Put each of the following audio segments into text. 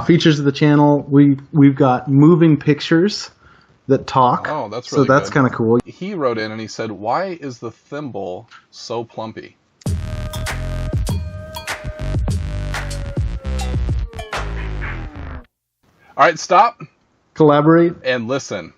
Features of the channel, we've got moving pictures that talk. Oh, that's really so that's kind of cool. He wrote in and he said, "Why is the thimble so plumpy?" All right, stop. Collaborate. And listen.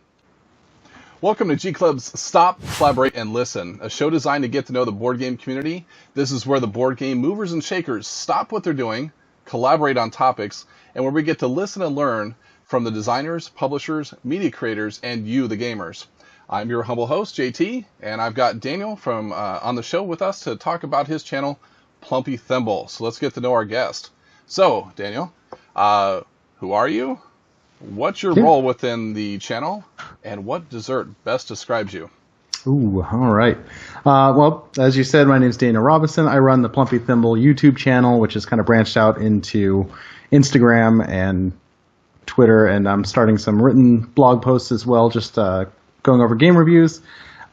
Welcome to G Club's Stop, Collaborate, and Listen, a show designed to get to know the board game community. This is where the board game movers and shakers stop what they're doing, collaborate on topics, and where we get to listen and learn from the designers, publishers, media creators, and you, the gamers. I'm your humble host, JT, and I've got Daniel from on the show with us to talk about his channel, Plumpy Thimble. So let's get to know our guest. So, Daniel, who are you? What's your role within the channel, and what dessert best describes you? Ooh, all right. Well, as you said, my name is Daniel Robison. I run the Plumpy Thimble YouTube channel, which is kind of branched out into Instagram and Twitter, and I'm starting some written blog posts as well, just going over game reviews.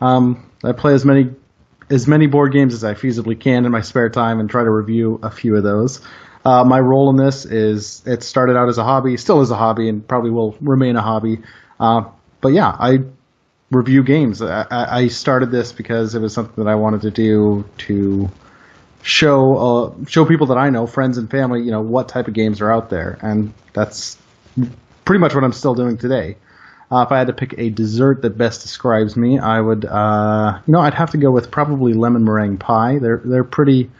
I play as many board games as I feasibly can in my spare time and try to review a few of those. My role in this is, it started out as a hobby, still is a hobby, and probably will remain a hobby. But yeah, I review games. I started this because it was something that I wanted to do to show people that I know, friends and family, what type of games are out there. And that's pretty much what I'm still doing today. If I had to pick a dessert that best describes me, I would, I'd have to go with probably lemon meringue pie. They're pretty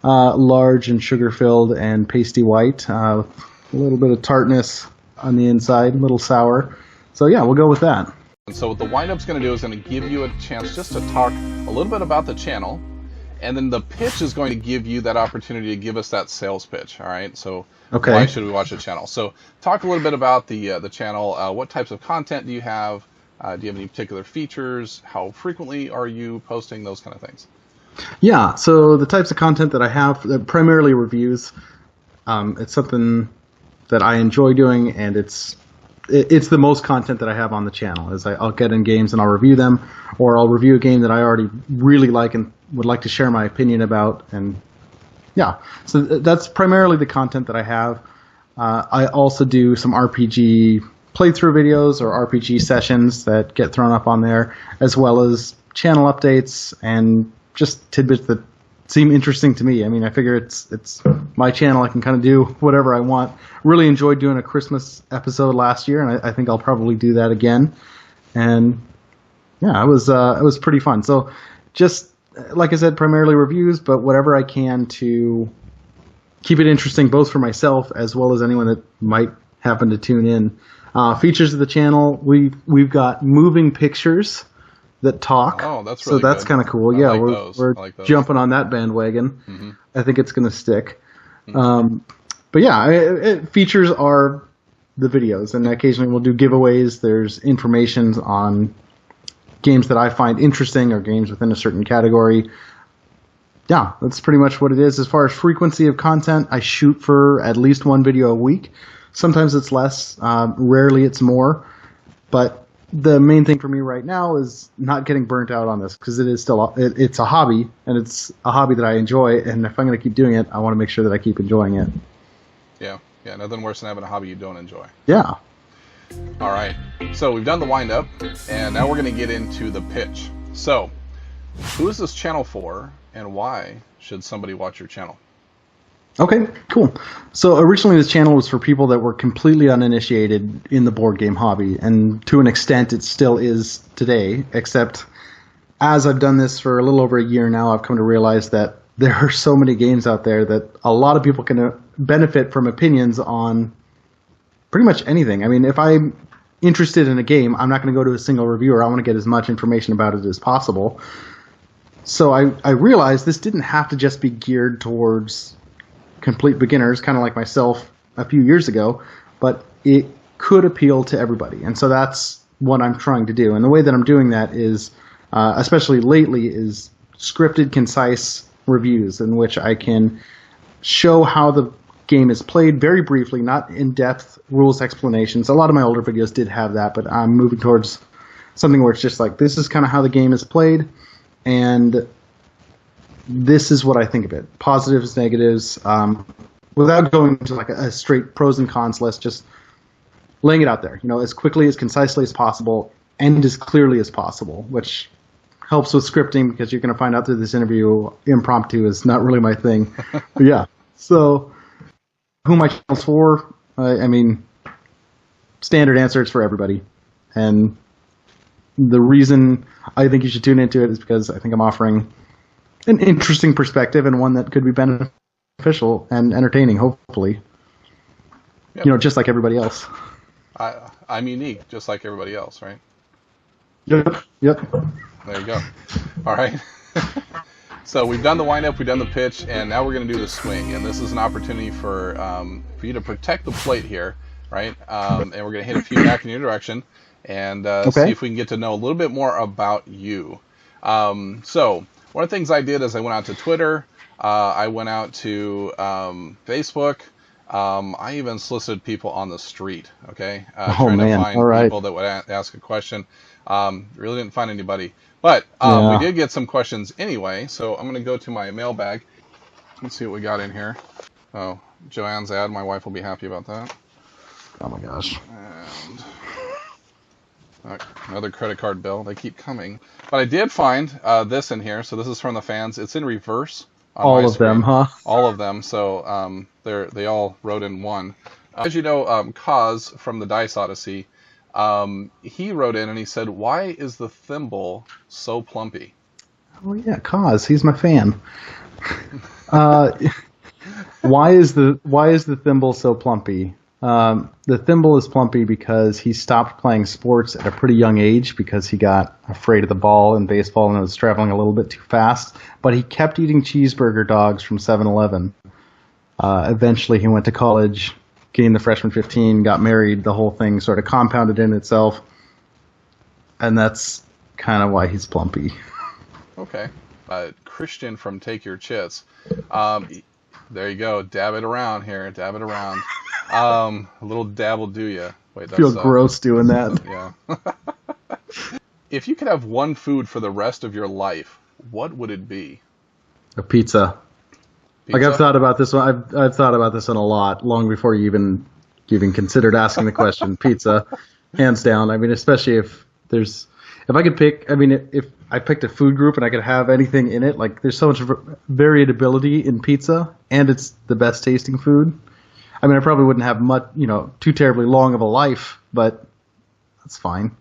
large and sugar-filled and pasty white, with a little bit of tartness on the inside, a little sour. So yeah, we'll go with that. And so what the wind-up's going to do is going to give you a chance just to talk a little bit about the channel, and then the pitch is going to give you that opportunity to give us that sales pitch, all right? So why should we watch the channel? So talk a little bit about the channel. What types of content do you have? Do you have any particular features? How frequently are you posting? Those kind of things. Yeah, so the types of content that I have, primarily reviews. It's something that I enjoy doing, and it's the most content that I have on the channel. Is I'll get in games and I'll review them, or I'll review a game that I already really like and would like to share my opinion about. And yeah, so that's primarily the content that I have. I also do some RPG playthrough videos or RPG sessions that get thrown up on there, as well as channel updates and just tidbits that seem interesting to me. I mean, I figure it's my channel. I can kind of do whatever I want. Really enjoyed doing a Christmas episode last year, and I think I'll probably do that again. And yeah, it was pretty fun. So just like I said, primarily reviews, but whatever I can to keep it interesting, both for myself as well as anyone that might happen to tune in. Features of the channel, we've got moving pictures that talk. Oh, that's really so that's kind of cool. Yeah, we're like jumping on that bandwagon. Mm-hmm. I think it's going to stick. Mm-hmm. But yeah, features are the videos, and occasionally we'll do giveaways. There's information on games that I find interesting or games within a certain category. Yeah, that's pretty much what it is. As far as frequency of content, I shoot for at least one video a week. Sometimes it's less, rarely it's more, but the main thing for me right now is not getting burnt out on this, because it is still it's a hobby, and it's a hobby that I enjoy, and if I'm going to keep doing it, I want to make sure that I keep enjoying it. Yeah, nothing worse than having a hobby you don't enjoy. Yeah. All right, so we've done the wind-up, and now we're going to get into the pitch. So, who is this channel for, and why should somebody watch your channel? Okay, cool. So originally this channel was for people that were completely uninitiated in the board game hobby, and to an extent it still is today, except as I've done this for a little over a year now, I've come to realize that there are so many games out there that a lot of people can benefit from opinions on pretty much anything. I mean, if I'm interested in a game, I'm not going to go to a single reviewer. I want to get as much information about it as possible. So I realized this didn't have to just be geared towards complete beginners, kind of like myself a few years ago, but it could appeal to everybody. And so that's what I'm trying to do. And the way that I'm doing that is, especially lately, is scripted, concise reviews in which I can show how the game is played very briefly, not in-depth rules explanations. A lot of my older videos did have that, but I'm moving towards something where it's just like, this is kind of how the game is played, and this is what I think of it. Positives, negatives, without going to like a straight pros and cons list, just laying it out there, as quickly, as concisely as possible, and as clearly as possible, which helps with scripting because you're going to find out through this interview impromptu is not really my thing. But yeah, so who my channel's for, I mean, standard answer is for everybody. And the reason I think you should tune into it is because I think I'm offering an interesting perspective and one that could be beneficial and entertaining, hopefully. Yep. Just like everybody else. I'm unique, just like everybody else, right? Yep. There you go. All right. So we've done the windup, we've done the pitch, and now we're going to do the swing. And this is an opportunity for you to protect the plate here, right? And we're going to hit a few back in your direction and see if we can get to know a little bit more about you. So one of the things I did is I went out to Twitter, I went out to Facebook. I even solicited people on the street, okay? Trying to find people that would ask a question. Really didn't find anybody. But we did get some questions anyway, so I'm going to go to my mailbag. Let's see what we got in here. Oh, Joanne's ad. My wife will be happy about that. Oh, my gosh. And another credit card bill. They keep coming. But I did find this in here, so this is from the fans. It's in reverse. All of them, huh? All of them. So they all wrote in one. As you know, Kaz from the Dice Odyssey, he wrote in and he said, "Why is the thimble so plumpy?" Oh yeah, Kaz, he's my fan. Why is the thimble so plumpy? The thimble is plumpy because he stopped playing sports at a pretty young age because he got afraid of the ball in baseball and was traveling a little bit too fast. But he kept eating cheeseburger dogs from 7-Eleven. Eventually he went to college, gained the freshman 15, got married. The whole thing sort of compounded in itself. And that's kind of why he's plumpy. Okay. Christian from Take Your Chits. There you go. Dab it around here. Dab it around. A little dab will do ya. Wait, that's, feel gross doing that. Yeah. If you could have one food for the rest of your life, what would it be? A pizza. Like I've thought about this one. I've thought about this one a lot, long before you even considered asking the question. Pizza, hands down. I mean, especially if I could pick. I mean, if I picked a food group and I could have anything in it, like there's so much variability in pizza, and it's the best tasting food. I mean, I probably wouldn't have much, too terribly long of a life, but that's fine.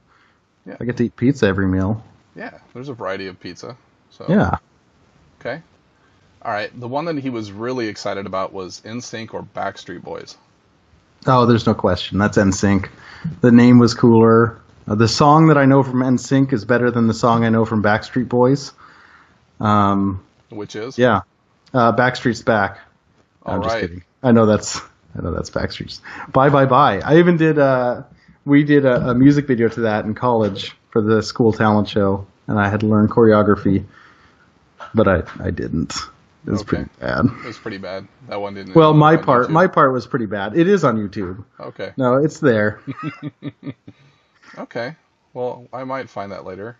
Yeah. I get to eat pizza every meal. Yeah, there's a variety of pizza. So yeah. Okay. All right. The one that he was really excited about was NSYNC or Backstreet Boys. Oh, there's no question. That's NSYNC. The name was cooler. The song that I know from NSYNC is better than the song I know from Backstreet Boys. Which is? Yeah. Backstreet's Back. All I'm right. just kidding. I know that's Backstreet's. Bye, bye, bye. I even did, we did a music video to that in college for the school talent show, and I had to learn choreography, but I didn't. It was pretty bad. It was pretty bad. That one didn't. Well, my part was pretty bad. It is on YouTube. Okay. No, it's there. Okay. Well, I might find that later.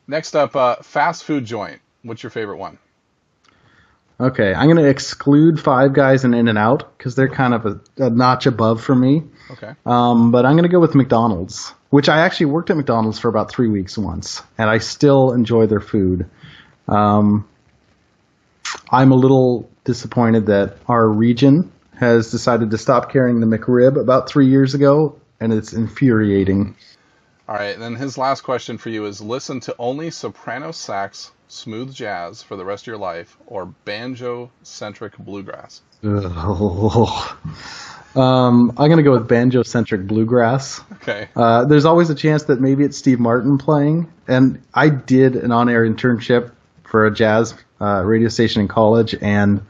Next up, fast food joint. What's your favorite one? Okay, I'm going to exclude Five Guys and In-N-Out because they're kind of a notch above for me. Okay. But I'm going to go with McDonald's, which I actually worked at McDonald's for about 3 weeks once, and I still enjoy their food. I'm a little disappointed that our region has decided to stop carrying the McRib about 3 years ago, and it's infuriating. All right, and then his last question for you is listen to only soprano sax, smooth jazz for the rest of your life, or banjo-centric bluegrass? I'm going to go with banjo-centric bluegrass. Okay. There's always a chance that maybe it's Steve Martin playing, and I did an on-air internship for a jazz radio station in college, and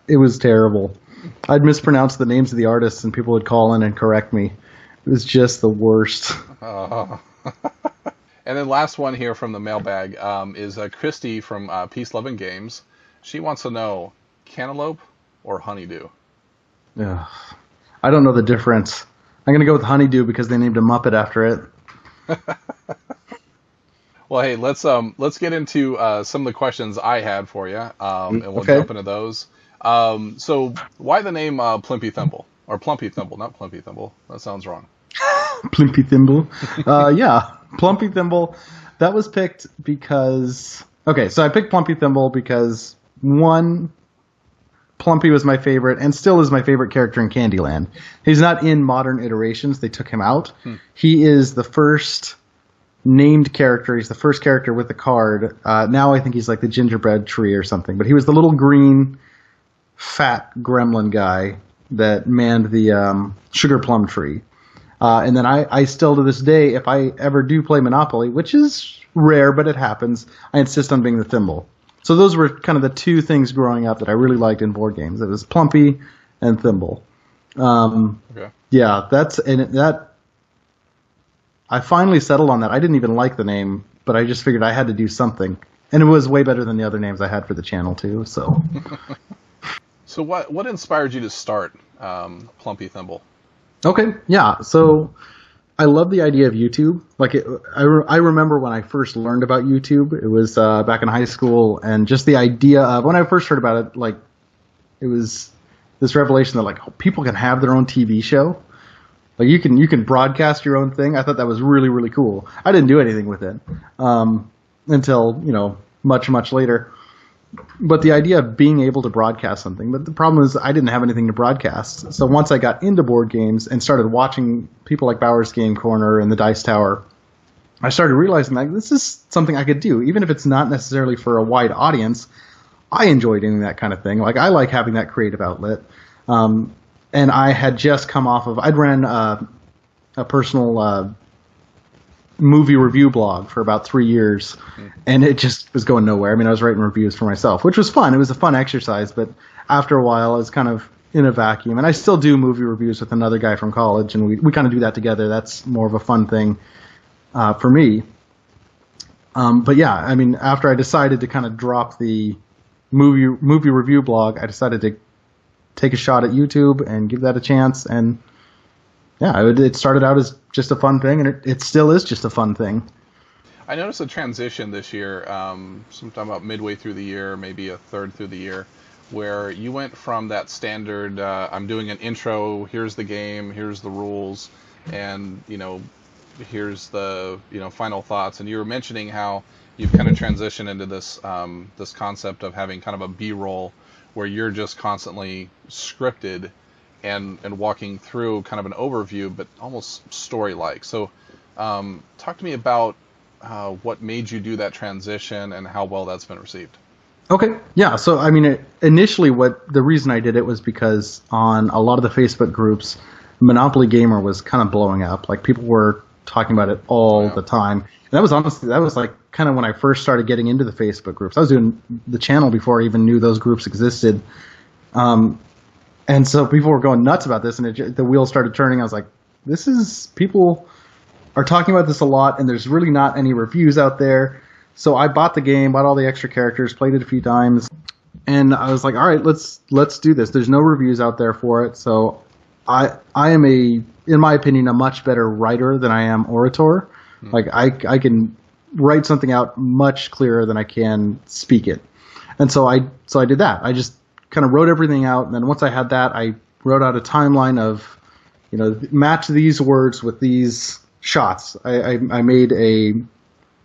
it was terrible. I'd mispronounce the names of the artists, and people would call in and correct me. It was just the worst. And then last one here from the mailbag is Christy from Peace, Love, and Games. She wants to know, cantaloupe or honeydew? Ugh. I don't know the difference. I'm going to go with honeydew because they named a Muppet after it. Well, hey, let's get into some of the questions I had for you, and we'll Okay. jump into those. So why the name Plumpy Thimble or Plumpy Thimble, not Plumpy Thimble? That sounds wrong. Plumpy Thimble. Yeah, Plumpy Thimble. That was picked because... Okay, so I picked Plumpy Thimble because, one, Plumpy was my favorite and still is my favorite character in Candyland. He's not in modern iterations. They took him out. He is the first named character. He's the first character with the card. Now I think he's like the gingerbread tree or something. But he was the little green, fat gremlin guy that manned the sugar plum tree. And then I still, to this day, if I ever do play Monopoly, which is rare, but it happens, I insist on being the Thimble. So those were kind of the two things growing up that I really liked in board games. It was Plumpy and Thimble. Okay. Yeah, I finally settled on that. I didn't even like the name, but I just figured I had to do something. And it was way better than the other names I had for the channel, too. So, So what inspired you to start Plumpy Thimble? okay, yeah. So I love the idea of YouTube. Like, I remember when I first learned about YouTube, it was back in high school, and just the idea of, when I first heard about it, like, it was this revelation that, like, people can have their own TV show. Like, you can broadcast your own thing. I thought that was really, really cool. I didn't do anything with it until, much, much later. But the idea of being able to broadcast something. But the problem is I didn't have anything to broadcast. So once I got into board games and started watching people like Bauer's Game Corner and the Dice Tower, I started realizing that this is something I could do. Even if it's not necessarily for a wide audience, I enjoy doing that kind of thing. Like, I like having that creative outlet. And I had just come off of, I'd ran a personal movie review blog for about 3 years, and it just was going nowhere. I mean, I was writing reviews for myself, which was fun. It was a fun exercise, but after a while, I was kind of in a vacuum. And I still do movie reviews with another guy from college, and we kind of do that together. That's more of a fun thing for me. But yeah, I mean, after I decided to kind of drop the movie review blog, I decided to take a shot at YouTube and give that a chance. And yeah, it started out as just a fun thing, and it still is just a fun thing. I noticed a transition this year, sometime about midway through the year, maybe a third through the year, where you went from that standard, I'm doing an intro, here's the game, here's the rules, and, here's the, final thoughts. And you were mentioning how you've kind of transitioned into this, this concept of having kind of a B-roll where you're just constantly scripted and walking through kind of an overview, but almost story-like. So talk to me about what made you do that transition and how well that's been received. Okay, yeah. So, I mean, initially the reason I did it was because on a lot of the Facebook groups, Monopoly Gamer was kind of blowing up. Like, people were talking about it all the time. And that was like kind of when I first started getting into the Facebook groups. I was doing the channel before I even knew those groups existed. And so people were going nuts about this, and the wheels started turning. I was like, people are talking about this a lot, and there's really not any reviews out there. So I bought the game, bought all the extra characters, played it a few times, and I was like, all right, let's do this. There's no reviews out there for it, so I am in my opinion, a much better writer than I am orator. Like, I can write something out much clearer than I can speak it. And so I did that. I just kind of wrote everything out, and then once I had that, I wrote out a timeline of, match these words with these shots. I made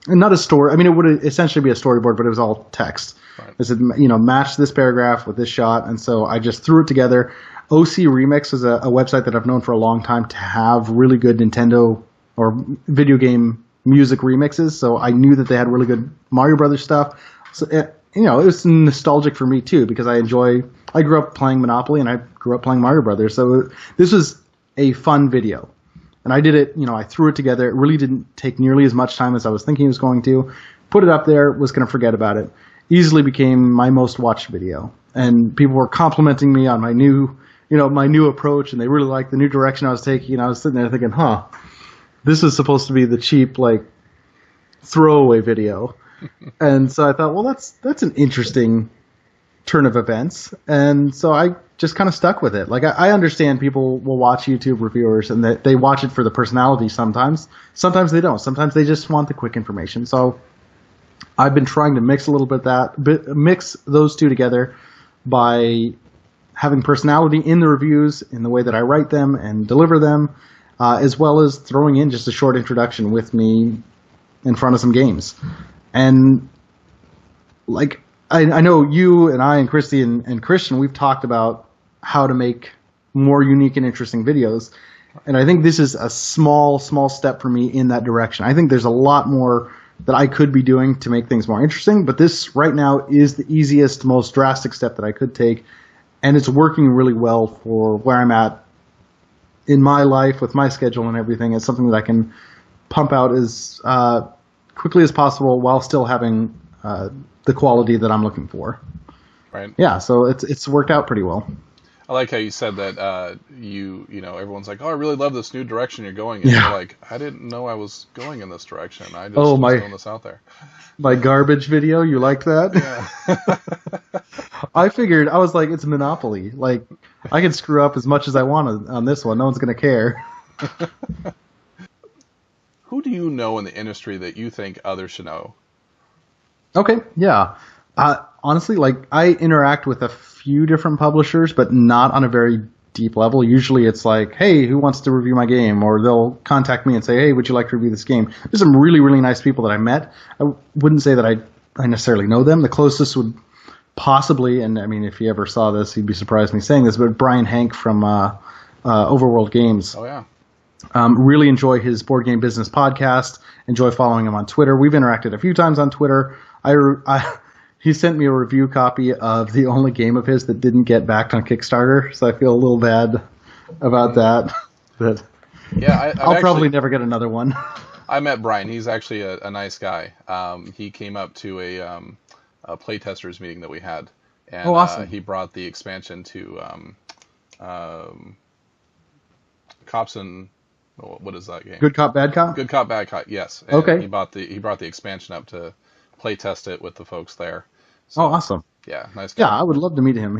not a story. I mean, it would essentially be a storyboard, but it was all text. Right. I said, match this paragraph with this shot, and so I just threw it together. OC Remix is a website that I've known for a long time to have really good Nintendo or video game music remixes, so I knew that they had really good Mario Brothers stuff. So, it was nostalgic for me too, because I grew up playing Monopoly and I grew up playing Mario Brothers, so this was a fun video. And I did it, I threw it together. It really didn't take nearly as much time as I was thinking it was going to. Put it up there, was going to forget about it. Easily became my most watched video. And people were complimenting me on my new approach, and they really liked the new direction I was taking. And I was sitting there thinking, this is supposed to be the cheap, like, throwaway video. And so I thought, well, that's an interesting turn of events. And so I just kind of stuck with it. Like, I understand people will watch YouTube reviewers and they watch it for the personality sometimes. Sometimes they don't. Sometimes they just want the quick information. So I've been trying to mix a little bit mix those two together by having personality in the reviews, in the way that I write them and deliver them, as well as throwing in just a short introduction with me in front of some games. And like, I know you and I and Christy and Christian, we've talked about how to make more unique and interesting videos. And I think this is a small step for me in that direction. I think there's a lot more that I could be doing to make things more interesting, but this right now is the easiest, most drastic step that I could take, and it's working really well for where I'm at in my life with my schedule and everything. It's something that I can pump out as quickly as possible while still having the quality that I'm looking for. Right. Yeah, so it's worked out pretty well. I like how you said that you know, everyone's like, oh, I really love this new direction you're going in. Yeah. You're like, I didn't know I was going in this direction. I just was throwing this out there. My garbage video, you liked that? Yeah. I figured, I was like, it's Monopoly. Like, I can screw up as much as I want on this one. No one's going to care. Who do you know in the industry that you think others should know? Okay, yeah. Honestly, like, I interact with a few different publishers, but not on a very deep level. Usually it's like, hey, who wants to review my game? Or they'll contact me and say, hey, would you like to review this game? There's some really, really nice people that I met. I wouldn't say that I necessarily know them. The closest would possibly, and I mean, if he ever saw this, he'd be surprised me saying this, but Brian Hank from Overworld Games. Oh, yeah. Really enjoy his Board Game Business podcast. Enjoy following him on Twitter. We've interacted a few times on Twitter. He sent me a review copy of the only game of his that didn't get backed on Kickstarter, so I feel a little bad about that. But yeah, I'll probably never get another one. I met Brian. He's actually a nice guy. He came up to a playtesters meeting that we had, and awesome. He brought the expansion to Cops and what is that game? Good Cop, Bad Cop? Good Cop, Bad Cop. Yes. And okay. He brought the expansion up to play test it with the folks there. So, awesome. Yeah, nice guy. Yeah, I would love to meet him.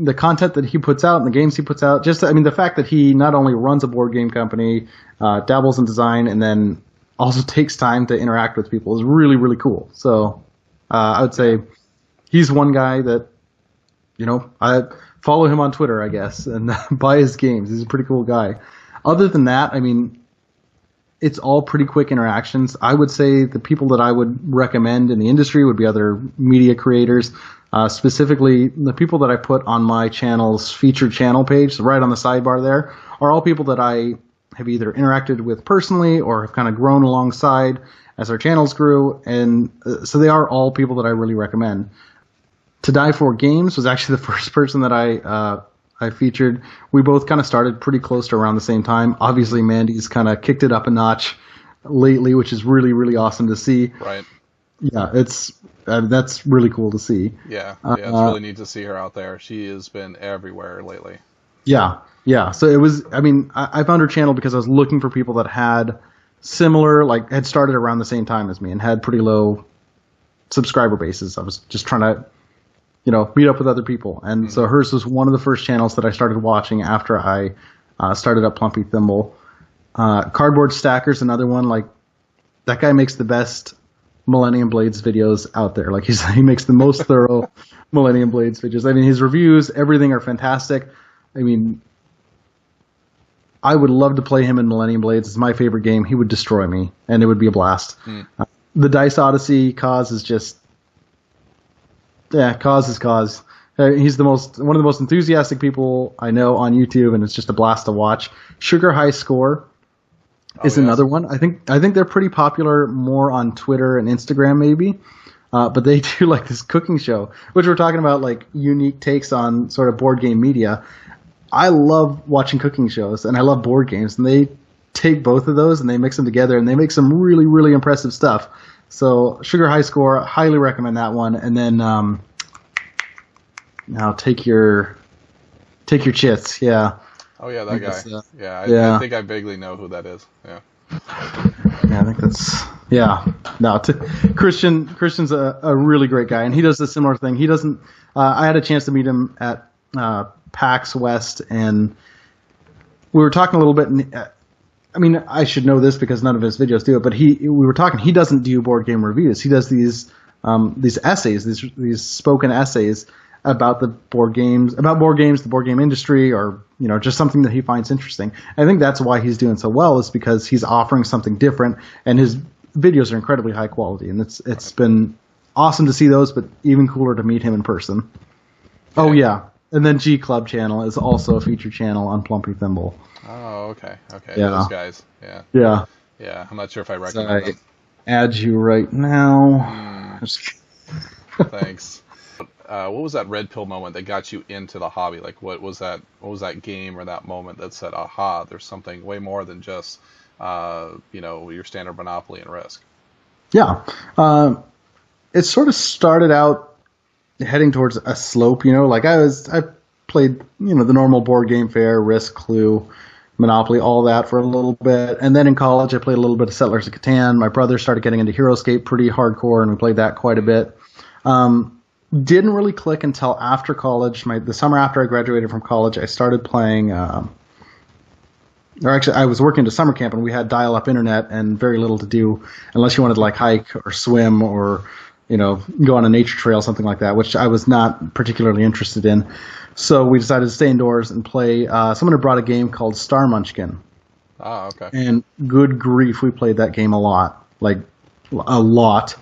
The content that he puts out and the games he puts out, the fact that he not only runs a board game company, dabbles in design, and then also takes time to interact with people is really, really cool. So I would say he's one guy that, I follow him on Twitter, I guess, and buy his games. He's a pretty cool guy. Other than that, it's all pretty quick interactions. I would say the people that I would recommend in the industry would be other media creators. Specifically, the people that I put on my channel's featured channel page, so right on the sidebar there, are all people that I have either interacted with personally or have kind of grown alongside as our channels grew. And so they are all people that I really recommend. To Die For Games was actually the first person that I featured. We both kind of started pretty close to around the same time. Obviously, Mandy's kind of kicked it up a notch lately, which is really, really awesome to see. Right. Yeah, that's really cool to see. Yeah, it's really neat to see her out there. She has been everywhere lately. Yeah. So it was, I found her channel because I was looking for people that had similar, had started around the same time as me and had pretty low subscriber bases. I was just trying to meet up with other people. And so hers was one of the first channels that I started watching after I started up Plumpy Thimble. Cardboard Stacker's another one. That guy makes the best Millennium Blades videos out there. He makes the most thorough Millennium Blades videos. His reviews, everything are fantastic. I would love to play him in Millennium Blades. It's my favorite game. He would destroy me, and it would be a blast. The Dice Odyssey cause is just... Yeah, Cause is Cause. He's one of the most enthusiastic people I know on YouTube, and it's just a blast to watch. Sugar High Score is another one. I think they're pretty popular more on Twitter and Instagram maybe, but they do this cooking show, which we're talking about unique takes on sort of board game media. I love watching cooking shows, and I love board games, and they take both of those and they mix them together, and they make some really, really impressive stuff. So Sugar High Score, highly recommend that one. And then now take your chits, yeah. Oh yeah, that guy. I think I vaguely know who that is. Yeah. Yeah, I think that's No, Christian's a really great guy, and he does a similar thing. He doesn't. I had a chance to meet him at PAX West, and we were talking a little bit. And, I should know this because none of his videos do it, but we were talking. He doesn't do board game reviews. He does these these essays, these spoken essays about the board games, the board game industry, or just something that he finds interesting. I think that's why he's doing so well, is because he's offering something different, and his videos are incredibly high quality, and it's been awesome to see those, but even cooler to meet him in person. Oh yeah, and then G Club channel is also a featured channel on Plumpy Thimble. Oh, okay. Yeah. Those guys. Yeah. Yeah. Yeah, I'm not sure if I recommend them. Add you right now. Thanks. What was that red pill moment that got you into the hobby? Like, what was that game or that moment that said, aha, there's something way more than just, your standard Monopoly and Risk? Yeah. It sort of started out heading towards a slope, like I played, the normal board game fare, Risk, Clue, Monopoly, all that for a little bit. And then in college, I played a little bit of Settlers of Catan. My brother started getting into HeroScape pretty hardcore, and we played that quite a bit. Didn't really click until after college. The summer after I graduated from college, I started playing. Or actually, I was working at a summer camp, and we had dial-up internet and very little to do unless you wanted to like hike or swim or go on a nature trail, something like that, which I was not particularly interested in. So we decided to stay indoors and play. Someone had brought a game called Star Munchkin. Oh, okay. And good grief, we played that game a lot, like a lot.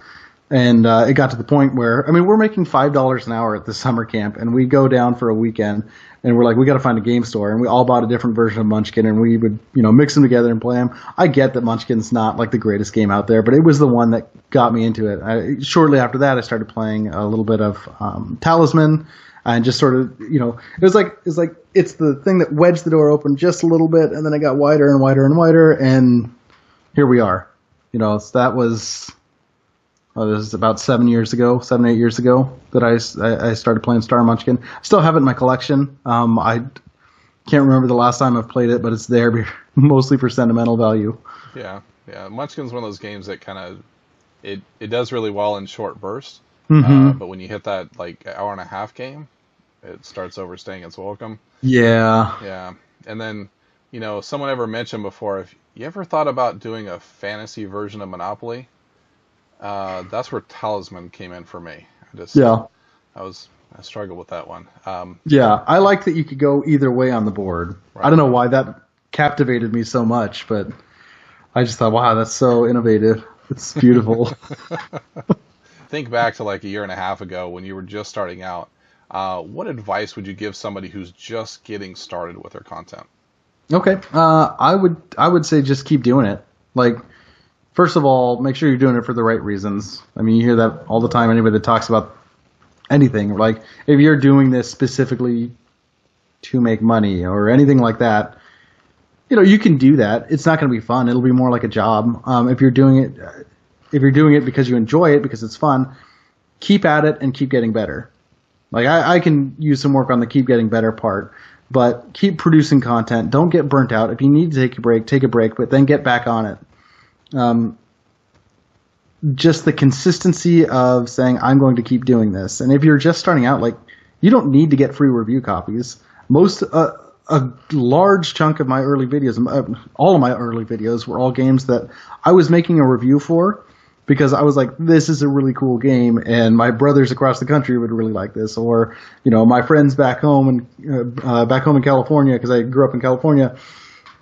And it got to the point where, we're making $5 an hour at the summer camp, and we go down for a weekend, and we're like, we got to find a game store, and we all bought a different version of Munchkin, and we would, mix them together and play them. I get that Munchkin's not like the greatest game out there, but it was the one that got me into it. Shortly after that, I started playing a little bit of Talisman, and just sort of, it's the thing that wedged the door open just a little bit, and then it got wider and wider and wider, and here we are. So that was. This is about 7, 8 years ago that I started playing Star Munchkin. I still have it in my collection. I can't remember the last time I've played it, but it's there mostly for sentimental value. Yeah. Munchkin's one of those games that kind of it does really well in short bursts, but when you hit that like hour and a half game, it starts overstaying its welcome. Yeah. And then someone ever mentioned before, if you ever thought about doing a fantasy version of Monopoly. That's where Talisman came in for me. I struggled with that one. I like that you could go either way on the board. Right. I don't know why that captivated me so much, but I just thought, wow, that's so innovative. It's beautiful. Think back to like a year and a half ago when you were just starting out. What advice would you give somebody who's just getting started with their content? Okay. I would say just keep doing it. Like, first of all, make sure you're doing it for the right reasons. You hear that all the time. Anybody that talks about anything, like if you're doing this specifically to make money or anything like that, you can do that. It's not going to be fun. It'll be more like a job. If you're doing it because you enjoy it, because it's fun, keep at it and keep getting better. Like I can use some work on the keep getting better part, but keep producing content. Don't get burnt out. If you need to take a break, but then get back on it. Just the consistency of saying, I'm going to keep doing this. And if you're just starting out, like, you don't need to get free review copies. A large chunk of my early videos, all of my early videos were all games that I was making a review for because I was like, this is a really cool game and my brothers across the country would really like this. Or, my friends back home in California, because I grew up in California,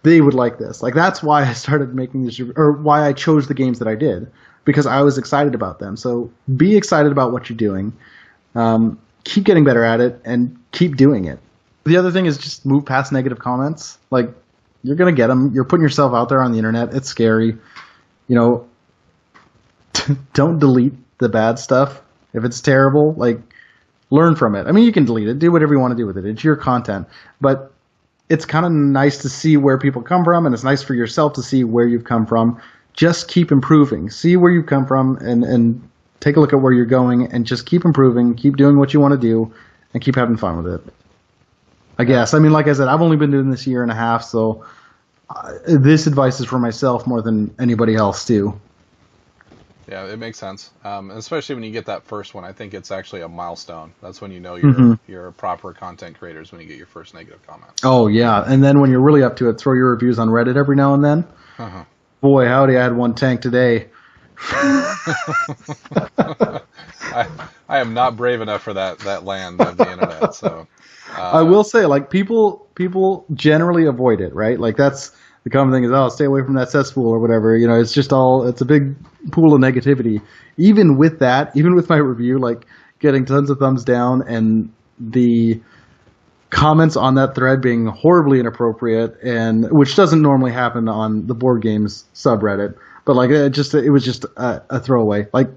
they would like this. Like, that's why I started making this, or why I chose the games that I did, because I was excited about them. So be excited about what you're doing. Keep getting better at it and keep doing it. The other thing is just move past negative comments. Like, you're going to get them. You're putting yourself out there on the internet. It's scary. Don't delete the bad stuff. If it's terrible, like, learn from it. You can delete it. Do whatever you want to do with it. It's your content. But it's kind of nice to see where people come from, and it's nice for yourself to see where you've come from. Just keep improving. See where you've come from and take a look at where you're going, and just keep improving, keep doing what you want to do, and keep having fun with it. I guess. Like I said, I've only been doing this a year and a half, so this advice is for myself more than anybody else, too. Yeah, it makes sense. Especially when you get that first one, I think it's actually a milestone. That's when you know you're a proper content creator, is when you get your first negative comment. Oh, yeah. And then when you're really up to it, throw your reviews on Reddit every now and then. Boy, howdy, I had one tank today. I am not brave enough for that land of the internet. So I will say, like, people generally avoid it, right? Like, that's the common thing is, oh, stay away from that cesspool or whatever. You know, it's a big pool of negativity. Even with that, even with my review, like, getting tons of thumbs down and the comments on that thread being horribly inappropriate, and which doesn't normally happen on the board games subreddit, but like it was just a throwaway. Like,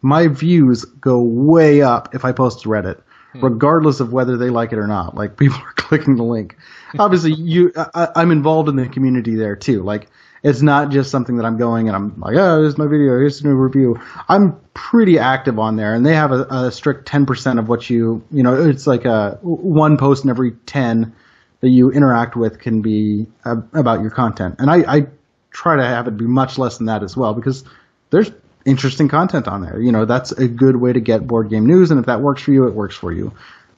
my views go way up if I post to Reddit, regardless of whether they like it or not. Like, people are clicking the link. Obviously, I'm involved in the community there too. Like, it's not just something that I'm going and I'm like, oh, here's my video, here's a new review. I'm pretty active on there, and they have a strict 10% of what you know, it's like one post in every 10 that you interact with can be about your content. And I try to have it be much less than that as well, because there's interesting content on there. You know, that's a good way to get board game news, and if that works for you, it works for you.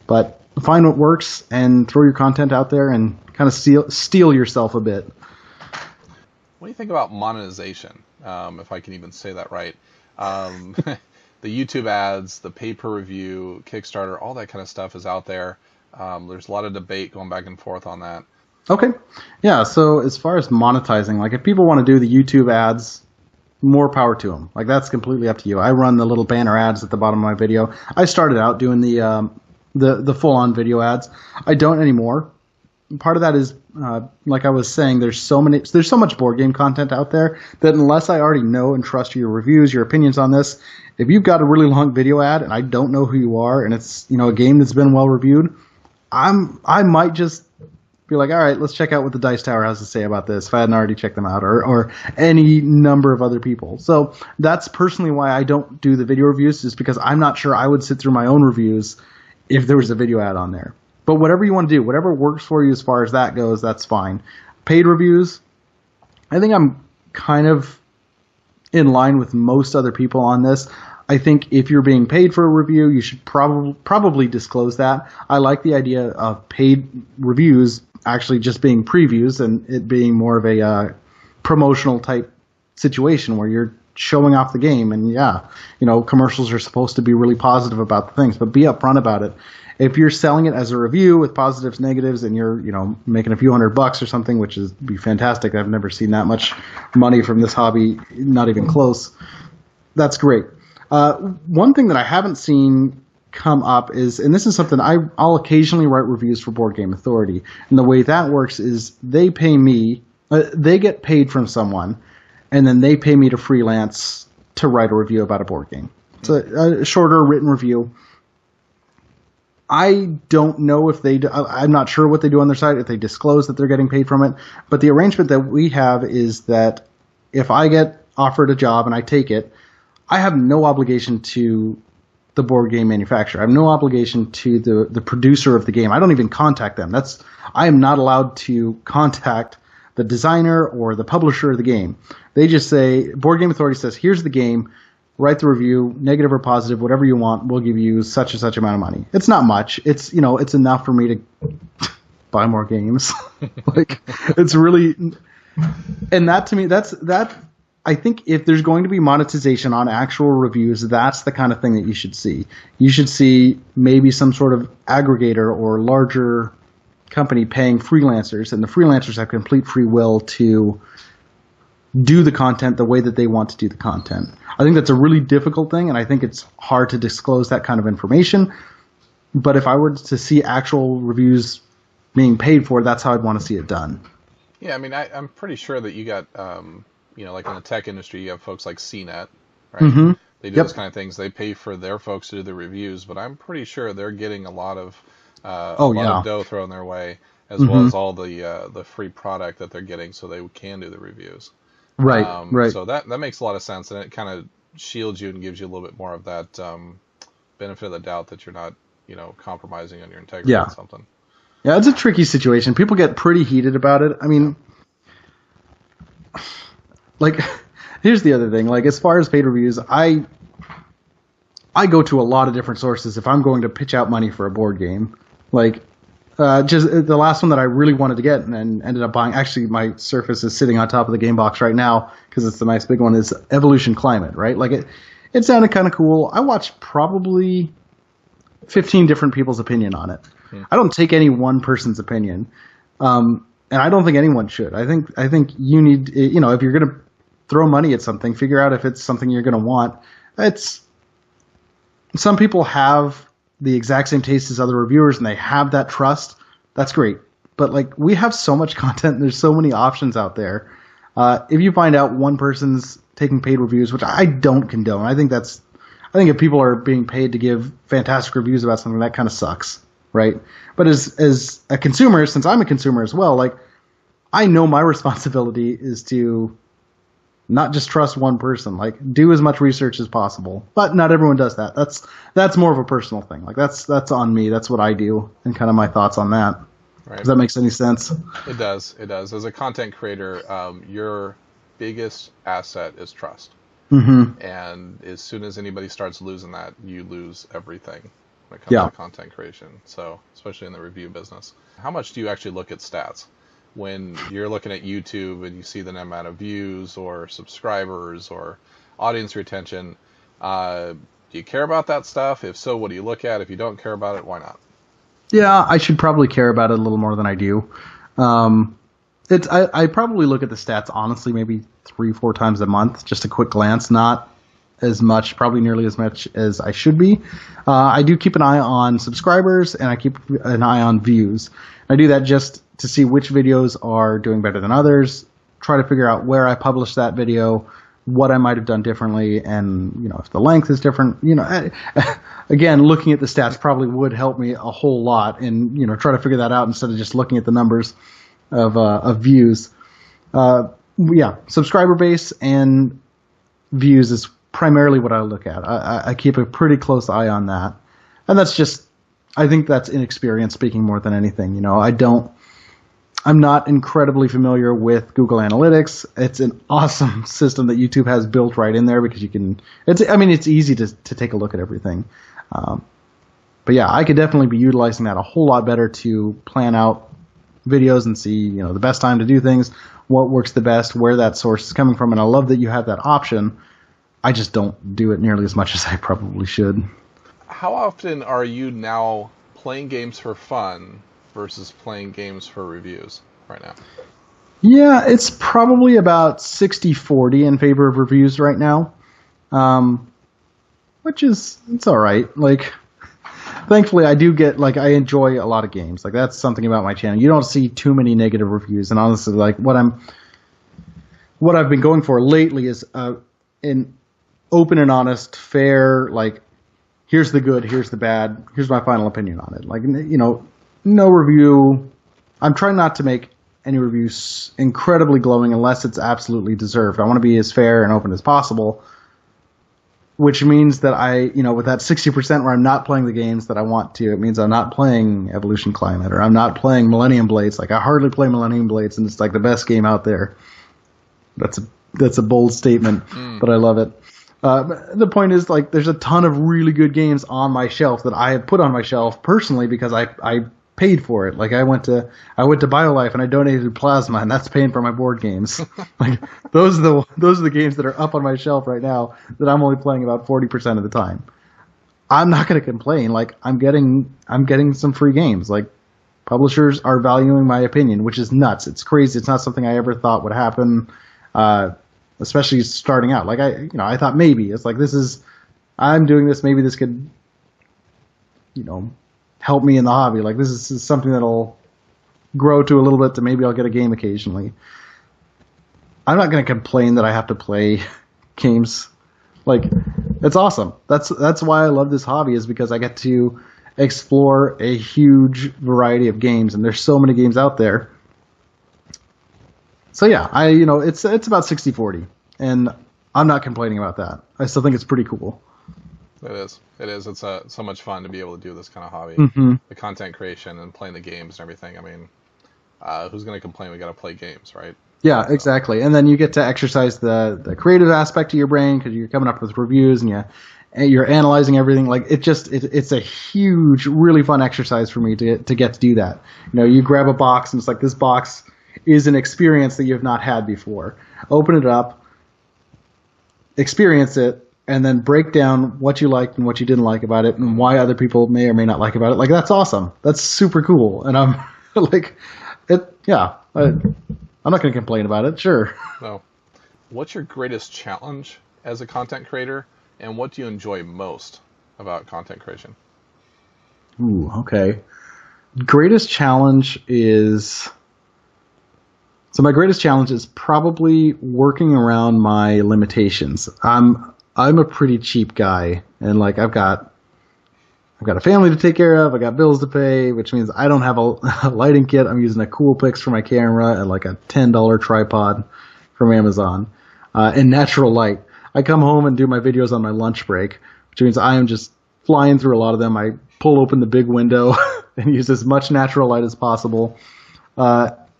But find what works and throw your content out there and kind of steal yourself a bit. What do you think about monetization, if I can even say that right? The YouTube ads, the pay-per-review, Kickstarter, all that kind of stuff is out there. There's a lot of debate going back and forth on that. Okay. Yeah, so as far as monetizing, like, if people want to do the YouTube ads, more power to them. Like, that's completely up to you. I run the little banner ads at the bottom of my video. I started out doing the full-on video ads. I don't anymore. Part of that is, like I was saying, there's so much board game content out there that unless I already know and trust your reviews, your opinions on this, if you've got a really long video ad and I don't know who you are and it's, you know, a game that's been well reviewed, I might just be like, all right, let's check out what the Dice Tower has to say about this if I hadn't already checked them out, or any number of other people. So that's personally why I don't do the video reviews, is because I'm not sure I would sit through my own reviews if there was a video ad on there. But whatever you want to do, whatever works for you as far as that goes, that's fine. Paid reviews, I think I'm kind of in line with most other people on this. I think if you're being paid for a review, you should probably disclose that. I like the idea of paid reviews actually just being previews and it being more of a promotional type situation where you're showing off the game. And yeah, you know, commercials are supposed to be really positive about the things, but be upfront about it. If you're selling it as a review with positives, negatives, and you're, you know, making a few $100 or something, which is be fantastic. I've never seen that much money from this hobby, not even close. That's great. One thing that I haven't seen come up is, and this is something I'll occasionally write reviews for Board Game Authority, and the way that works is they pay me, they get paid from someone, and then they pay me to freelance to write a review about a board game. It's a shorter written review. I don't know if I'm not sure what they do on their site, if they disclose that they're getting paid from it. But the arrangement that we have is that if I get offered a job and I take it, I have no obligation to the board game manufacturer. I have no obligation to the producer of the game. I don't even contact them. I am not allowed to contact the designer or the publisher of the game. They just say, Board Game Authority says, here's the game. Write the review, negative or positive, whatever you want. We'll give you such and such amount of money. It's not much. It's, you know, it's enough for me to buy more games. Like, it's really, and that to me, that. I think if there's going to be monetization on actual reviews, that's the kind of thing that you should see. You should see maybe some sort of aggregator or larger company paying freelancers, and the freelancers have complete free will to do the content the way that they want to do the content. I think that's a really difficult thing, and I think it's hard to disclose that kind of information. But if I were to see actual reviews being paid for, that's how I'd want to see it done. Yeah, I mean, I'm pretty sure that you got, you know, like in the tech industry, you have folks like CNET, right? Mm-hmm. They do those kind of things. They pay for their folks to do the reviews, but I'm pretty sure they're getting a lot of dough thrown their way, as well as all the free product that they're getting, so they can do the reviews. Right, right. So that makes a lot of sense, and it kind of shields you and gives you a little bit more of that benefit of the doubt that you're not, you know, compromising on your integrity or something. Yeah, it's a tricky situation. People get pretty heated about it. I mean, like, here's the other thing. Like, as far as paid reviews, I go to a lot of different sources if I'm going to pitch out money for a board game. Like, just the last one that I really wanted to get and ended up buying. Actually, my Surface is sitting on top of the game box right now because it's the nice big one. Is Evolution Climate, right? Like, it sounded kind of cool. I watched probably 15 different people's opinion on it. I don't take any one person's opinion, and I don't think anyone should. I think you need, if you're going to throw money at something, figure out if it's something you're going to want. Some people have the exact same taste as other reviewers, and they have that trust. That's great. But like, we have so much content, and there's so many options out there. If you find out one person's taking paid reviews, which I don't condone, I think if people are being paid to give fantastic reviews about something, that kind of sucks, right? But as a consumer, since I'm a consumer as well, like, I know my responsibility is to not just trust one person, like, do as much research as possible. But not everyone does that. That's more of a personal thing. Like, that's on me. That's what I do, and kind of my thoughts on that. Right. Does that make any sense? It does. It does. As a content creator, your biggest asset is trust. Mm-hmm. And as soon as anybody starts losing that, you lose everything when it comes to content creation. So, especially in the review business. How much do you actually look at stats? When you're looking at YouTube and you see the amount of views or subscribers or audience retention, do you care about that stuff? If so, what do you look at? If you don't care about it, why not? Yeah, I should probably care about it a little more than I do. I probably look at the stats, honestly, maybe 3-4 times a month, just a quick glance, not as much, probably nearly as much as I should be. I do keep an eye on subscribers, and I keep an eye on views. I do that just to see which videos are doing better than others, try to figure out where I published that video, what I might have done differently, and if the length is different, again, looking at the stats probably would help me a whole lot, and try to figure that out instead of just looking at the numbers of views. Subscriber base and views is primarily what I look at. I keep a pretty close eye on that, and I think that's inexperience speaking more than anything. I'm not incredibly familiar with Google Analytics. It's an awesome system that YouTube has built right in there because it's easy to take a look at everything. But yeah, I could definitely be utilizing that a whole lot better to plan out videos and see, the best time to do things, what works the best, where that source is coming from. And I love that you have that option. I just don't do it nearly as much as I probably should. How often are you now playing games for fun versus playing games for reviews right now? Yeah, it's probably about 60-40 in favor of reviews right now, which is, it's all right. Like, thankfully, I enjoy a lot of games. Like, that's something about my channel. You don't see too many negative reviews, and honestly, like, what I've been going for lately is an open and honest, fair, like, here's the good, here's the bad, here's my final opinion on it. Like, no review. I'm trying not to make any reviews incredibly glowing unless it's absolutely deserved. I want to be as fair and open as possible, which means that with that 60% where I'm not playing the games that I want to, it means I'm not playing Evolution Climate, or I'm not playing Millennium Blades. Like, I hardly play Millennium Blades, and it's like the best game out there. That's a bold statement, but I love it. The point is, like, there's a ton of really good games on my shelf that I have put on my shelf personally because I paid for it. Like, I went to BioLife and I donated plasma, and that's paying for my board games. Like, those are the games that are up on my shelf right now that I'm only playing about 40% of the time. I'm not going to complain. Like, I'm getting some free games. Like, publishers are valuing my opinion, which is nuts. It's crazy. It's not something I ever thought would happen. Especially starting out. Like, I thought maybe it's like, I'm doing this. Maybe this could, help me in the hobby. Like, this is something that'll grow to a little bit to maybe I'll get a game occasionally. I'm not going to complain that I have to play games. Like, it's awesome. That's why I love this hobby, is because I get to explore a huge variety of games, and there's so many games out there. So yeah, it's about 60-40, and I'm not complaining about that. I still think it's pretty cool. It is. It's so much fun to be able to do this kind of hobby, the content creation and playing the games and everything. I mean, who's going to complain? We got to play games, right? Yeah, exactly. And then you get to exercise the creative aspect of your brain because you're coming up with reviews and you're analyzing everything. Like, it's a huge, really fun exercise for me to get to do that. You grab a box and it's like, this box is an experience that you have not had before. Open it up, experience it, and then break down what you liked and what you didn't like about it and why other people may or may not like about it. Like, that's awesome. That's super cool. And I'm like, yeah, I'm not going to complain about it. Sure. No. What's your greatest challenge as a content creator, and what do you enjoy most about content creation? Ooh, okay. Greatest challenge is so my greatest challenge is probably working around my limitations. I'm a pretty cheap guy, and like I've got a family to take care of. I got bills to pay, which means I don't have a lighting kit. I'm using a Coolpix for my camera and like a $10 tripod from Amazon, and natural light. I come home and do my videos on my lunch break, which means I am just flying through a lot of them. I pull open the big window and use as much natural light as possible,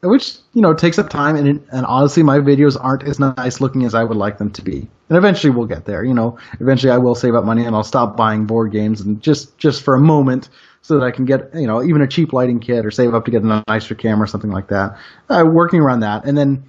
which takes up time. And honestly, my videos aren't as nice looking as I would like them to be. And eventually, we'll get there. Eventually, I will save up money and I'll stop buying board games and just for a moment, so that I can get even a cheap lighting kit or save up to get a nicer camera or something like that. Working around that, and then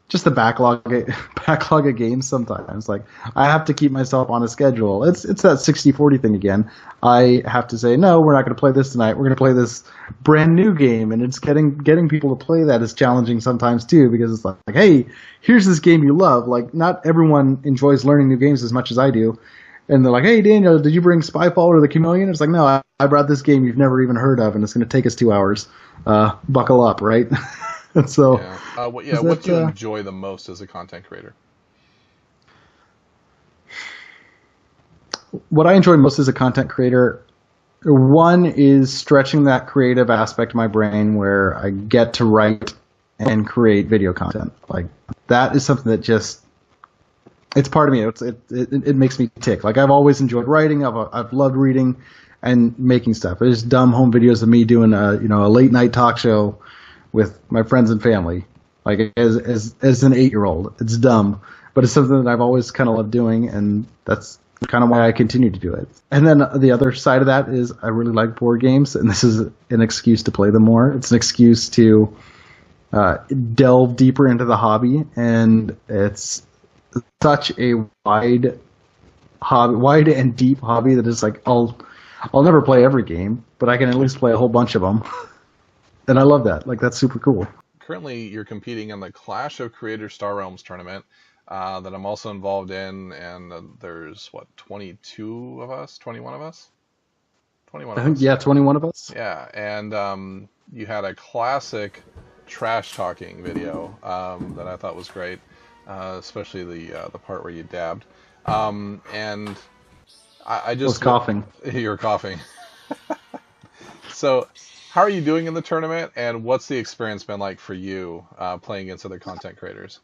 just the backlog of games sometimes. Like, I have to keep myself on a schedule. It's that 60-40 thing again. I have to say, no, we're not going to play this tonight. We're going to play this brand new game, and it's getting people to play that is challenging sometimes too, because it's like, hey, here's this game you love. Like, not everyone enjoys learning new games as much as I do. And they're like, hey, Daniel, did you bring Spyfall or the Chameleon? It's like, no, I brought this game you've never even heard of, and it's going to take us 2 hours. Buckle up, right? And so, what do you enjoy the most as a content creator? What I enjoy most as a content creator, one is stretching that creative aspect of my brain where I get to write and create video content. Like, that is something that just, it's part of me. It makes me tick. Like, I've always enjoyed writing. I've loved reading and making stuff. It's dumb home videos of me doing a late night talk show with my friends and family, like as an 8-year-old. It's dumb, but it's something that I've always kind of loved doing, and that's kind of why I continue to do it. And then the other side of that is I really like board games, and this is an excuse to play them more. It's an excuse to delve deeper into the hobby, and it's such a wide and deep hobby that it's like I'll never play every game, but I can at least play a whole bunch of them. And I love that. Like, that's super cool. Currently, you're competing in the Clash of Creators Star Realms tournament that I'm also involved in, and there's, 22 of us? 21 of us? 21 of us. Yeah, 21 of us. Yeah, and you had a classic trash-talking video that I thought was great, especially the part where you dabbed. And I just... I was coughing. You were coughing. So... how are you doing in the tournament, and what's the experience been like for you playing against other content creators?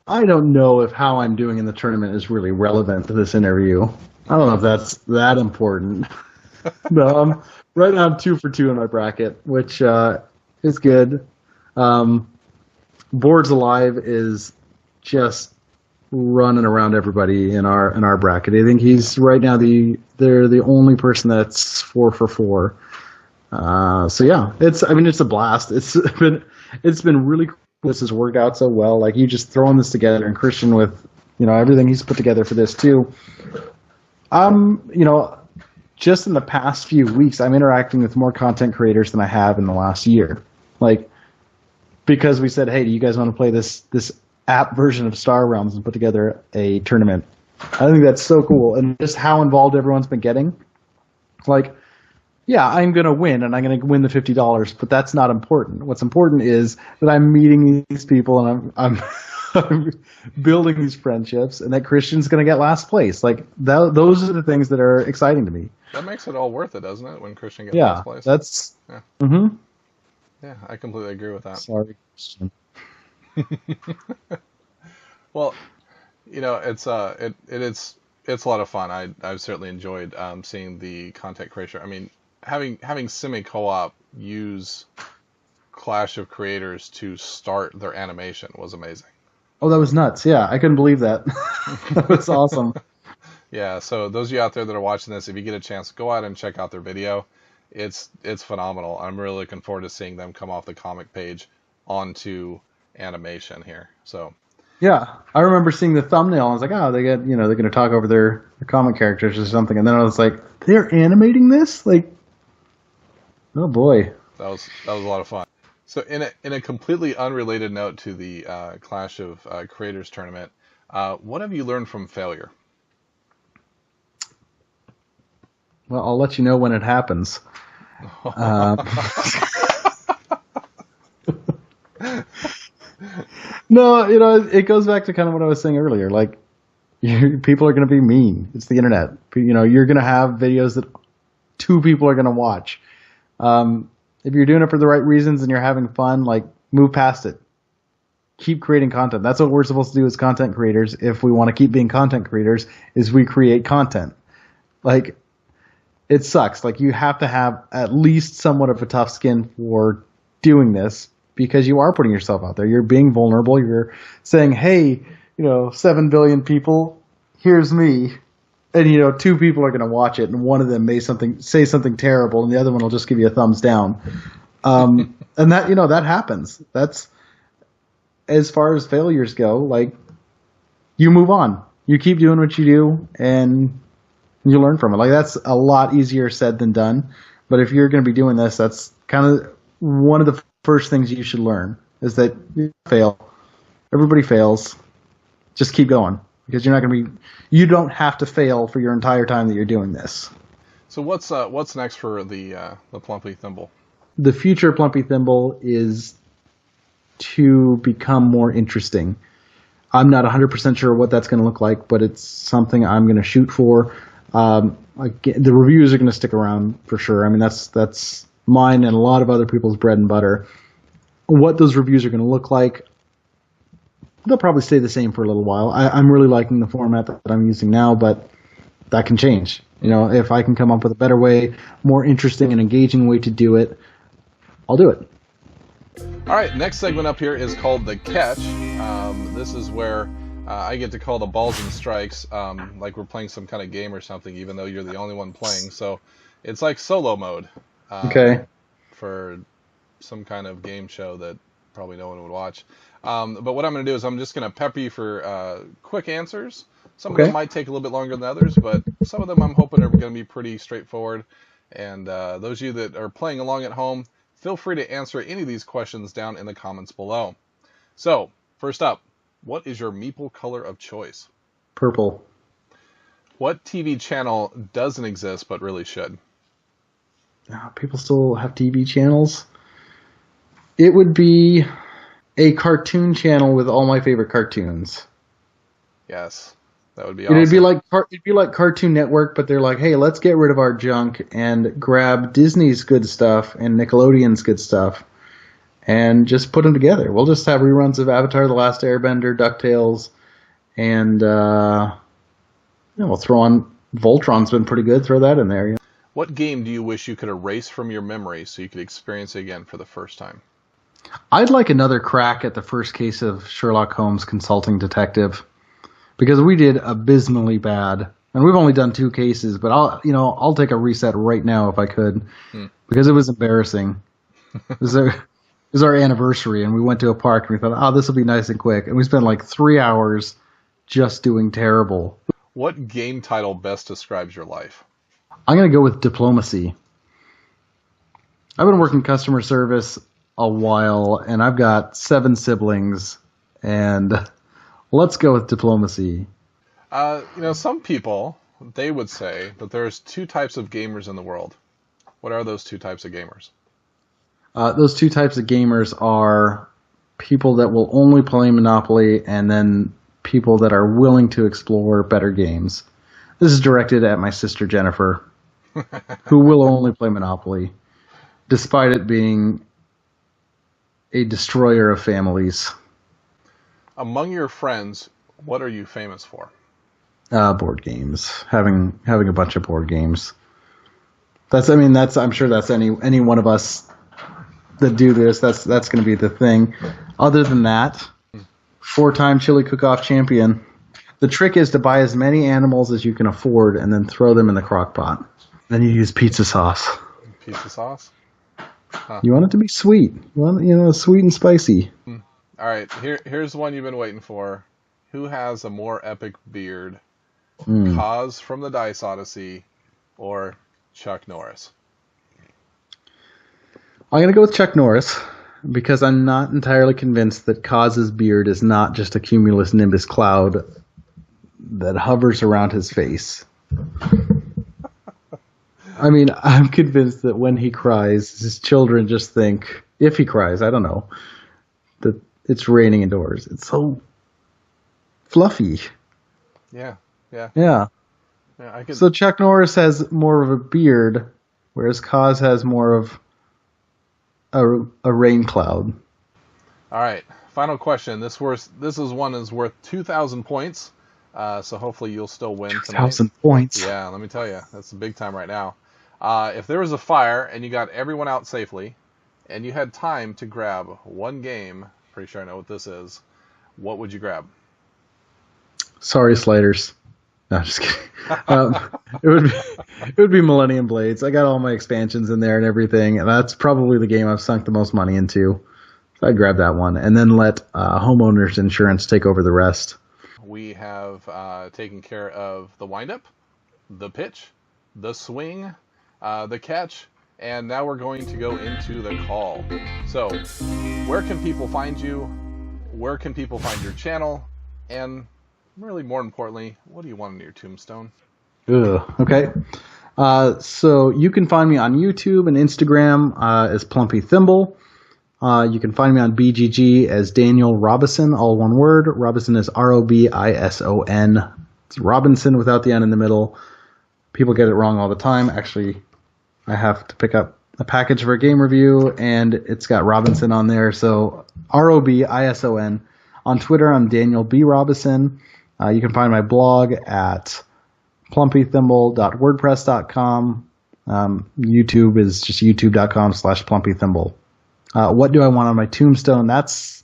I don't know if how I'm doing in the tournament is really relevant to this interview. I don't know if that's that important. No, right now I'm 2 for 2 in my bracket, which is good. Boards Alive is just running around everybody in our bracket. I think he's right now they're the only person that's 4 for 4. So yeah, it's a blast. It's been really cool. This has worked out so well. Like, you just throwing this together, and Christian with, everything he's put together for this too. Just in the past few weeks, I'm interacting with more content creators than I have in the last year. Like, because we said, hey, do you guys want to play this app version of Star Realms and put together a tournament? I think that's so cool. And just how involved everyone's been getting. Like, yeah, I'm going to win, and I'm going to win the $50, but that's not important. What's important is that I'm meeting these people, and I'm building these friendships, and that Christian's going to get last place. Like, those are the things that are exciting to me. That makes it all worth it, doesn't it, when Christian gets last place? Yeah, mm-hmm. Yeah, I completely agree with that. Sorry, Christian. Well, it's a lot of fun. I've certainly enjoyed seeing the content creator. I mean, having Semi Co-op use Clash of Creators to start their animation was amazing. Oh, that was nuts. Yeah, I couldn't believe that. That was awesome. Yeah, so those of you out there that are watching this, if you get a chance, go out and check out their video. It's phenomenal. I'm really looking forward to seeing them come off the comic page onto animation here. So Yeah, I remember seeing the thumbnail. I was like, oh, they get, they're going to talk over their comic characters or something. And then I was like, they're animating this? Like, oh boy. That was a lot of fun. So in a completely unrelated note to the Clash of Creators tournament, what have you learned from failure? Well, I'll let you know when it happens. No, it goes back to kind of what I was saying earlier. Like, people are going to be mean. It's the internet. You're going to have videos that two people are going to watch. If you're doing it for the right reasons and you're having fun, like, move past it. Keep creating content. That's what we're supposed to do as content creators. If we want to keep being content creators, is we create content. Like, it sucks. Like, you have to have at least somewhat of a tough skin for doing this, because you are putting yourself out there. You're being vulnerable. You're saying, hey, 7 billion people, here's me. And, two people are going to watch it, and one of them may say something terrible, and the other one will just give you a thumbs down. And that, that happens. That's, as far as failures go, like, you move on. You keep doing what you do, and you learn from it. Like, that's a lot easier said than done. But if you're going to be doing this, that's kind of one of the first things you should learn, is that you fail. Everybody fails. Just keep going, because you don't have to fail for your entire time that you're doing this. So what's next for the Plumpy Thimble? The future Plumpy Thimble is to become more interesting. I'm not 100% sure what that's going to look like, but it's something I'm going to shoot for. The reviews are going to stick around for sure. I mean, that's mine and a lot of other people's bread and butter. What those reviews are going to look like, they'll probably stay the same for a little while. I'm really liking the format that I'm using now, but that can change. If I can come up with a better way, more interesting and engaging way to do it, I'll do it. All right, next segment up here is called The Catch. This is where I get to call the balls and strikes, like we're playing some kind of game or something, even though you're the only one playing. So it's like solo mode. Okay. For some kind of game show that probably no one would watch. But what I'm going to do is I'm just going to pepper you for quick answers. Some of them might take a little bit longer than others, but some of them I'm hoping are going to be pretty straightforward. And those of you that are playing along at home, feel free to answer any of these questions down in the comments below. So, first up, what is your meeple color of choice? Purple. What TV channel doesn't exist but really should? People still have TV channels. It would be a cartoon channel with all my favorite cartoons. Yes, that would be awesome. It'd be like Cartoon Network, but they're like, hey, let's get rid of our junk and grab Disney's good stuff and Nickelodeon's good stuff and just put them together. We'll just have reruns of Avatar: The Last Airbender, DuckTales, and we'll throw on Voltron's been pretty good. Throw that in there. Yeah. What game do you wish you could erase from your memory so you could experience it again for the first time? I'd like another crack at the first case of Sherlock Holmes Consulting Detective, because we did abysmally bad, and we've only done 2 cases. But I'll take a reset right now if I could, because it was embarrassing. It was our anniversary, and we went to a park, and we thought, this will be nice and quick, and we spent like 3 hours just doing terrible. What game title best describes your life? I'm going to go with Diplomacy. I've been working customer service a while, and I've got 7 siblings, and let's go with Diplomacy. Some people, they would say that there's 2 types of gamers in the world. What are those 2 types of gamers? Those 2 types of gamers are people that will only play Monopoly, and then people that are willing to explore better games. This is directed at my sister Jennifer, who will only play Monopoly, despite it being a destroyer of families. Among your friends, what are you famous for? Board games. Having a bunch of board games. I'm sure that's any one of us that do this. That's going to be the thing. Other than that, 4-time chili cook-off champion. The trick is to buy as many animals as you can afford and then throw them in the crock pot. Then you use pizza sauce. Pizza sauce? Huh. You want it to be sweet. You want sweet and spicy. All right, here's the one you've been waiting for. Who has a more epic beard? Mm. Kaz from the Dice Odyssey or Chuck Norris? I'm going to go with Chuck Norris because I'm not entirely convinced that Kaz's beard is not just a cumulus nimbus cloud that hovers around his face. I mean, I'm convinced that when he cries, his children just think, if he cries, I don't know, that it's raining indoors. It's so fluffy. Yeah. So Chuck Norris has more of a beard, whereas Kaz has more of a rain cloud. All right, final question. This is one is worth 2,000 points. So hopefully you'll still win tonight. 2,000 points. Yeah, let me tell you, that's big time right now. If there was a fire and you got everyone out safely, and you had time to grab one game, pretty sure I know what this is, what would you grab? Sorry, Sliders. No, I'm just kidding. It would be Millennium Blades. I got all my expansions in there and everything, and that's probably the game I've sunk the most money into. So I'd grab that one, and then let homeowners insurance take over the rest. We have taken care of the windup, the pitch, the swing, the catch, and now we're going to go into the call. So, where can people find you? Where can people find your channel? And really, more importantly, what do you want on your tombstone? Okay. So you can find me on YouTube and Instagram as Plumpy Thimble. You can find me on BGG as Daniel Robison, all one word. Robison is Robison. It's Robinson without the N in the middle. People get it wrong all the time. Actually, I have to pick up a package for a game review, and it's got Robinson on there. So Robison. On Twitter, I'm Daniel B. Robison. You can find my blog at plumpythimble.wordpress.com. YouTube is just youtube.com/plumpythimble. What do I want on my tombstone? That's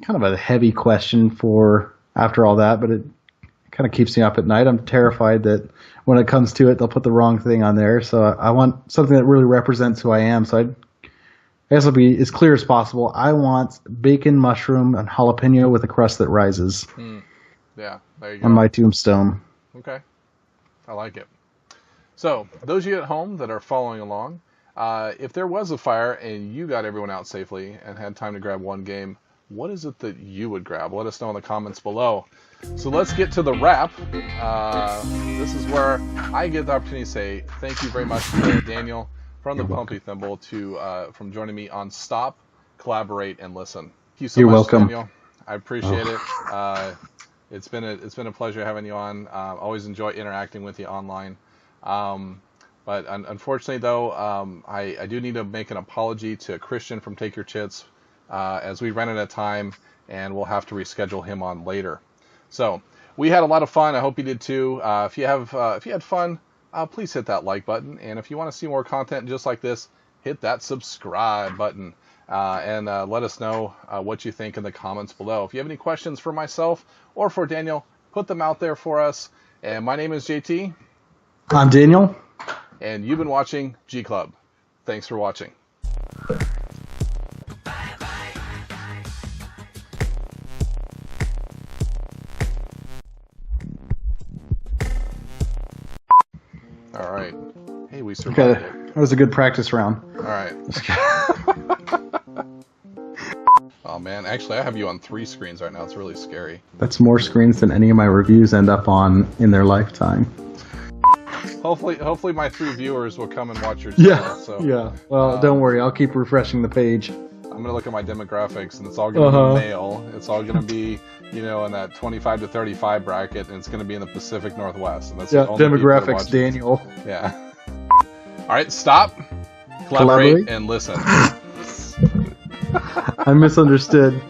kind of a heavy question for after all that, but it kind of keeps me up at night. I'm terrified that when it comes to it, they'll put the wrong thing on there. So I want something that really represents who I am. So I guess it'll be as clear as possible. I want bacon, mushroom, and jalapeno with a crust that rises. Yeah, there you go. On my tombstone. Okay, I like it. So, those of you at home that are following along, if there was a fire and you got everyone out safely and had time to grab one game, what is it that you would grab? Let us know in the comments below. So let's get to the wrap. This is where I get the opportunity to say thank you very much to Daniel from the Plumpy Thimble from joining me on Stop, Collaborate, and Listen. Thank you so You're much, welcome. Daniel. I appreciate it. It's been a pleasure having you on. Always enjoy interacting with you online. But unfortunately, though, I do need to make an apology to Christian from Take Your Chits, as we ran out of time, and we'll have to reschedule him on later. So we had a lot of fun. I hope you did too. If you had fun, please hit that like button, and if you want to see more content just like this, hit that subscribe button, and let us know what you think in the comments below. If you have any questions for myself or for Daniel, put them out there for us. And my name is JT. I'm Daniel. And you've been watching G Club. Thanks for watching. All right. Hey, we survived it. That was a good practice round. All right. Oh, man. Actually, I have you on 3 screens right now. It's really scary. That's more screens than any of my reviews end up on in their lifetime. Hopefully my 3 viewers will come and watch your channel. Yeah. Well, don't worry. I'll keep refreshing the page. I'm going to look at my demographics, and it's all going to be male. It's all going to be, in that 25 to 35 bracket, and it's going to be in the Pacific Northwest. And that's the only demographics, Daniel. Yeah. All right, stop, collaborate, and listen. I misunderstood.